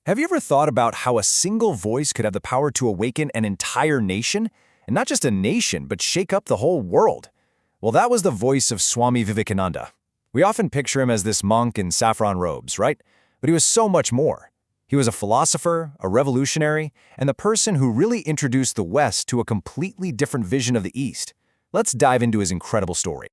Have you ever thought about how a single voice could have the power to awaken an entire nation? And not just a nation, but shake up the whole world? Well, that was the voice of Swami Vivekananda. We often picture him as this monk in saffron robes, right? But he was so much more. He was a philosopher, a revolutionary, and the person who really introduced the West to a completely different vision of the East. Let's dive into his incredible story.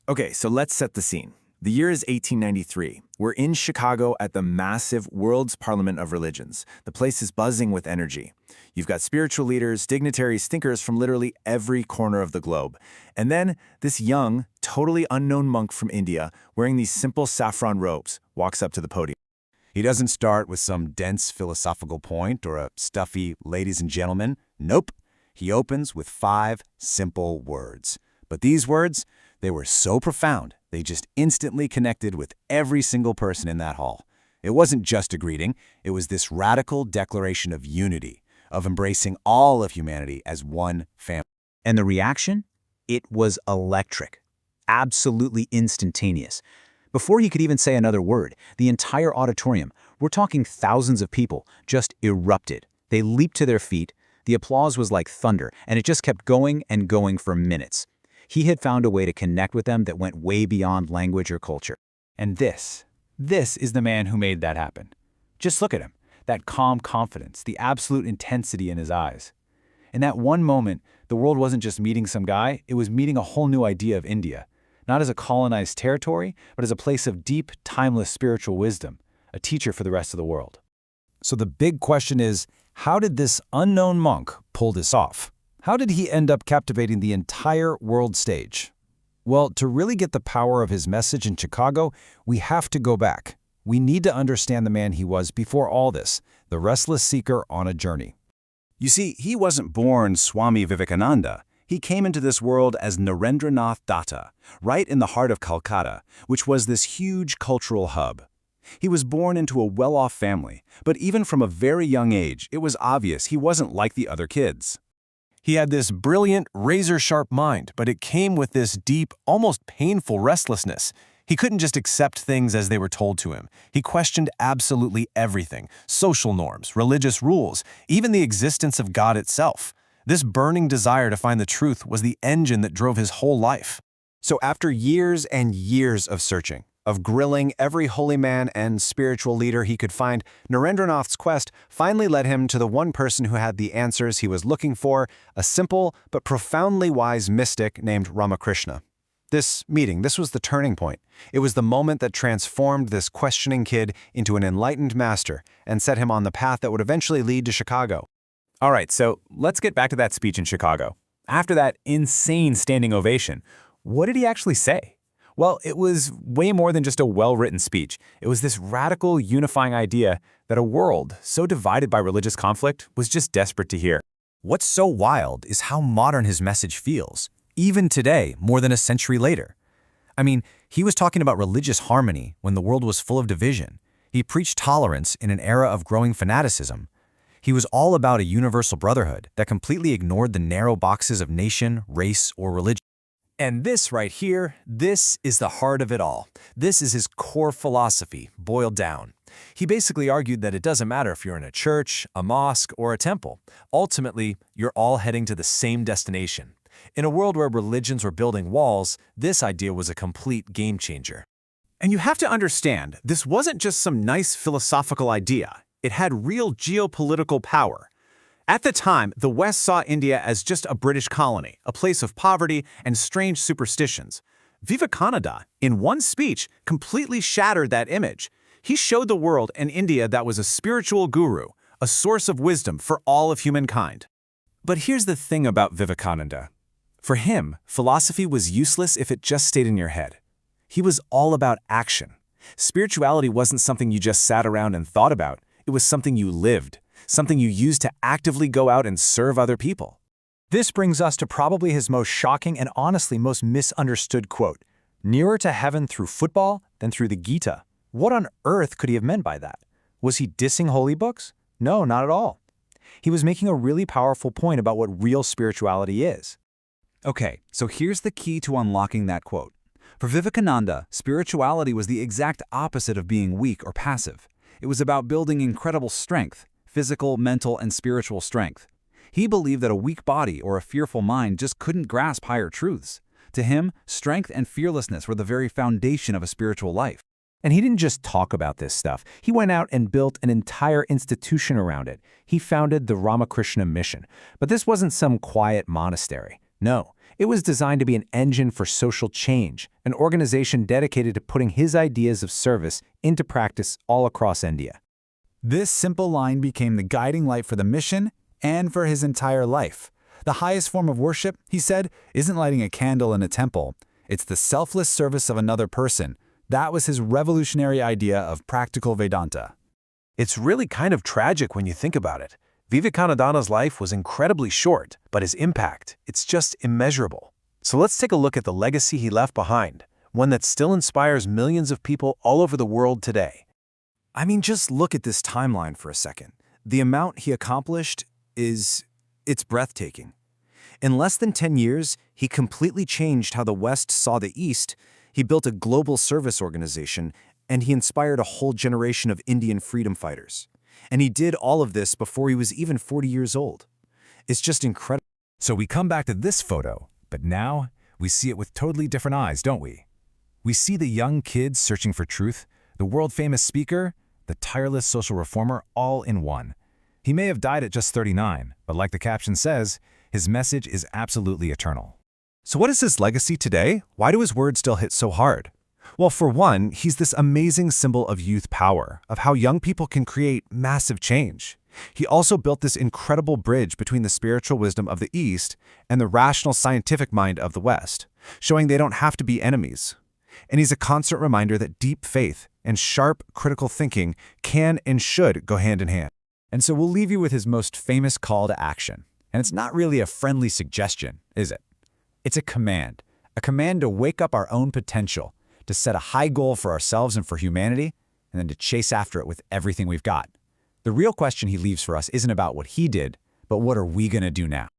Okay, so let's set the scene. The year is 1893. We're in Chicago at the massive World's Parliament of Religions. The place is buzzing with energy. You've got spiritual leaders, dignitaries, thinkers from literally every corner of the globe. And then this young, totally unknown monk from India, wearing these simple saffron robes, walks up to the podium. He doesn't start with some dense philosophical point or a stuffy "ladies and gentlemen." Nope. He opens with 5 simple words. But these words, they were so profound, they just instantly connected with every single person in that hall. It wasn't just a greeting, it was this radical declaration of unity, of embracing all of humanity as one family. And the reaction? It was electric. Absolutely instantaneous. Before he could even say another word, the entire auditorium, we're talking thousands of people, just erupted. They leaped to their feet. The applause was like thunder, and it just kept going and going for minutes. He had found a way to connect with them that went way beyond language or culture. And this is the man who made that happen. Just look at him, that calm confidence, the absolute intensity in his eyes. In that one moment, the world wasn't just meeting some guy, it was meeting a whole new idea of India. Not as a colonized territory, but as a place of deep, timeless spiritual wisdom, a teacher for the rest of the world. So the big question is, how did this unknown monk pull this off? How did he end up captivating the entire world stage? Well, to really get the power of his message in Chicago, we have to go back. We need to understand the man he was before all this, the restless seeker on a journey. You see, he wasn't born Swami Vivekananda. He came into this world as Narendranath Datta, right in the heart of Calcutta, which was this huge cultural hub. He was born into a well-off family, but even from a very young age, it was obvious he wasn't like the other kids. He had this brilliant, razor-sharp mind, but it came with this deep, almost painful restlessness. He couldn't just accept things as they were told to him. He questioned absolutely everything: social norms, religious rules, even the existence of God itself. This burning desire to find the truth was the engine that drove his whole life. So after years and years of searching, of grilling every holy man and spiritual leader he could find, Narendranath's quest finally led him to the one person who had the answers he was looking for, a simple but profoundly wise mystic named Ramakrishna. This meeting, this was the turning point. It was the moment that transformed this questioning kid into an enlightened master and set him on the path that would eventually lead to Chicago. All right, so let's get back to that speech in Chicago. After that insane standing ovation, what did he actually say? Well, it was way more than just a well-written speech. It was this radical, unifying idea that a world so divided by religious conflict was just desperate to hear. What's so wild is how modern his message feels, even today, more than a century later. I mean, he was talking about religious harmony when the world was full of division. He preached tolerance in an era of growing fanaticism. He was all about a universal brotherhood that completely ignored the narrow boxes of nation, race, or religion. And this right here, this is the heart of it all. This is his core philosophy, boiled down. He basically argued that it doesn't matter if you're in a church, a mosque, or a temple. Ultimately, you're all heading to the same destination. In a world where religions were building walls, this idea was a complete game changer. And you have to understand, this wasn't just some nice philosophical idea. It had real geopolitical power. At the time, the West saw India as just a British colony, a place of poverty and strange superstitions. Vivekananda, in one speech, completely shattered that image. He showed the world an India that was a spiritual guru, a source of wisdom for all of humankind. But here's the thing about Vivekananda. For him, philosophy was useless if it just stayed in your head. He was all about action. Spirituality wasn't something you just sat around and thought about. It was something you lived. Something you use to actively go out and serve other people. This brings us to probably his most shocking and honestly most misunderstood quote: "Nearer to heaven through football than through the Gita." What on earth could he have meant by that? Was he dissing holy books? No, not at all. He was making a really powerful point about what real spirituality is. Okay, so here's the key to unlocking that quote. For Vivekananda, spirituality was the exact opposite of being weak or passive. It was about building incredible strength, physical, mental, and spiritual strength. He believed that a weak body or a fearful mind just couldn't grasp higher truths. To him, strength and fearlessness were the very foundation of a spiritual life. And he didn't just talk about this stuff. He went out and built an entire institution around it. He founded the Ramakrishna Mission. But this wasn't some quiet monastery. No, it was designed to be an engine for social change, an organization dedicated to putting his ideas of service into practice all across India. This simple line became the guiding light for the mission and for his entire life. The highest form of worship, he said, isn't lighting a candle in a temple. It's the selfless service of another person. That was his revolutionary idea of practical Vedanta. It's really kind of tragic when you think about it. Vivekananda's life was incredibly short, but his impact, it's just immeasurable. So let's take a look at the legacy he left behind, one that still inspires millions of people all over the world today. I mean, just look at this timeline for a second. The amount he accomplished it's breathtaking. In less than 10 years, he completely changed how the West saw the East. He built a global service organization, and he inspired a whole generation of Indian freedom fighters. And he did all of this before he was even 40 years old. It's just incredible. So we come back to this photo, but now we see it with totally different eyes, don't we? We see the young kids searching for truth, the world-famous speaker, the tireless social reformer, all in one. He may have died at just 39, but like the caption says, his message is absolutely eternal. So what is his legacy today? Why do his words still hit so hard? Well, for one, he's this amazing symbol of youth power, of how young people can create massive change. He also built this incredible bridge between the spiritual wisdom of the East and the rational scientific mind of the West, showing they don't have to be enemies. And he's a constant reminder that deep faith and sharp, critical thinking can and should go hand in hand. And so we'll leave you with his most famous call to action. And it's not really a friendly suggestion, is it? It's a command to wake up our own potential, to set a high goal for ourselves and for humanity, and then to chase after it with everything we've got. The real question he leaves for us isn't about what he did, but what are we going to do now?